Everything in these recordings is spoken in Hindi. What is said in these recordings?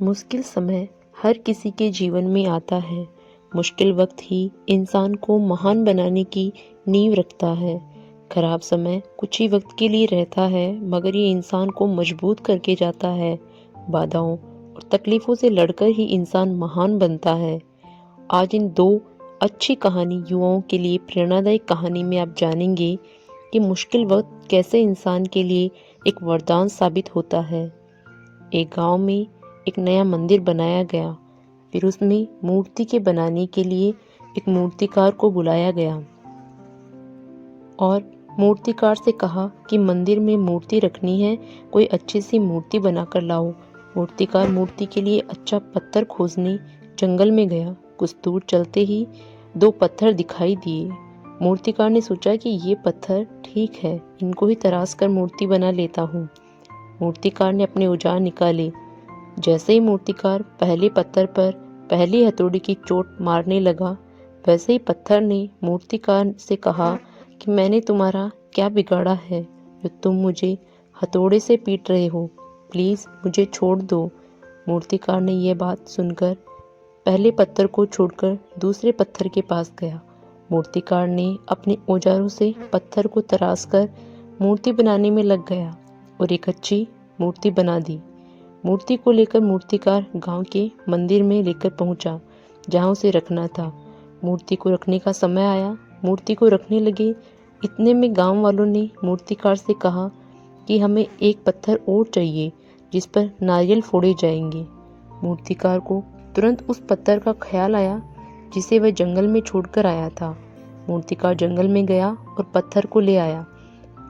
मुश्किल समय हर किसी के जीवन में आता है। मुश्किल वक्त ही इंसान को महान बनाने की नींव रखता है। खराब समय कुछ ही वक्त के लिए रहता है, मगर ये इंसान को मजबूत करके जाता है। बाधाओं और तकलीफों से लड़कर ही इंसान महान बनता है। आज इन दो अच्छी कहानी युवाओं के लिए प्रेरणादायक कहानी में आप जानेंगे कि मुश्किल वक्त कैसे इंसान के लिए एक वरदान साबित होता है। एक गांव में एक नया मंदिर बनाया गया। फिर उसमें मूर्ति के बनाने के लिए एक मूर्तिकार को बुलाया गया और मूर्तिकार से कहा कि मंदिर में मूर्ति रखनी है, कोई अच्छी सी मूर्ति बनाकर लाओ। मूर्तिकार मूर्ति के लिए अच्छा पत्थर खोजने जंगल में गया। कुछ दूर चलते ही दो पत्थर दिखाई दिए। मूर्तिकार ने सोचा कि ये पत्थर ठीक है, इनको ही तराश कर मूर्ति बना लेता हूँ। मूर्तिकार ने अपने औजार निकाले। जैसे ही मूर्तिकार पहले पत्थर पर पहली हथौड़ी की चोट मारने लगा, वैसे ही पत्थर ने मूर्तिकार से कहा कि मैंने तुम्हारा क्या बिगाड़ा है जो तुम मुझे हथौड़े से पीट रहे हो, प्लीज़ मुझे छोड़ दो। मूर्तिकार ने यह बात सुनकर पहले पत्थर को छोड़कर दूसरे पत्थर के पास गया। मूर्तिकार ने अपने औजारों से पत्थर को तराश कर मूर्ति बनाने में लग गया और एक अच्छी मूर्ति बना दी। मूर्ति को लेकर मूर्तिकार गांव के मंदिर में लेकर पहुंचा, जहां उसे रखना था। मूर्ति को रखने का समय आया। मूर्ति को रखने लगे। इतने में गांव वालों ने मूर्तिकार से कहा कि हमें एक पत्थर और चाहिए जिस पर नारियल फोड़े जाएंगे। मूर्तिकार को तुरंत उस पत्थर का ख्याल आया जिसे वह जंगल में छोड़कर आया था। मूर्तिकार जंगल में गया और पत्थर को ले आया।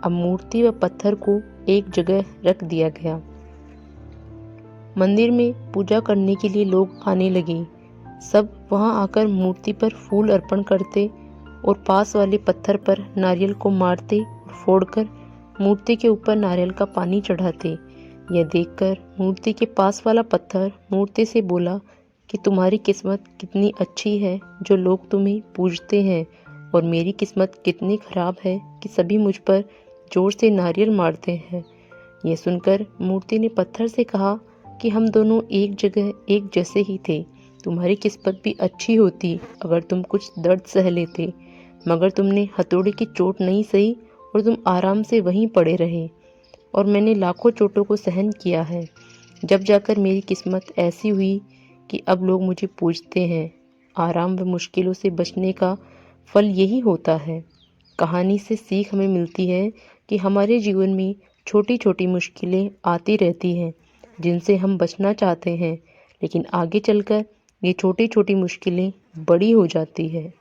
अब मूर्ति व पत्थर को एक जगह रख दिया गया। मंदिर में पूजा करने के लिए लोग आने लगे। सब वहां आकर मूर्ति पर फूल अर्पण करते और पास वाले पत्थर पर नारियल को मारते और फोड़कर मूर्ति के ऊपर नारियल का पानी चढ़ाते। यह देखकर मूर्ति के पास वाला पत्थर मूर्ति से बोला कि तुम्हारी किस्मत कितनी अच्छी है जो लोग तुम्हें पूजते हैं, और मेरी किस्मत कितनी खराब है कि सभी मुझ पर जोर से नारियल मारते हैं। यह सुनकर मूर्ति ने पत्थर से कहा कि हम दोनों एक जगह एक जैसे ही थे। तुम्हारी किस्मत भी अच्छी होती अगर तुम कुछ दर्द सह लेते, मगर तुमने हथौड़े की चोट नहीं सही और तुम आराम से वहीं पड़े रहे, और मैंने लाखों चोटों को सहन किया है। जब जाकर मेरी किस्मत ऐसी हुई कि अब लोग मुझे पूजते हैं। आराम व मुश्किलों से बचने का फल यही होता है। कहानी से सीख हमें मिलती है कि हमारे जीवन में छोटी छोटी मुश्किलें आती रहती हैं जिनसे हम बचना चाहते हैं, लेकिन आगे चलकर ये छोटी छोटी मुश्किलें बड़ी हो जाती है।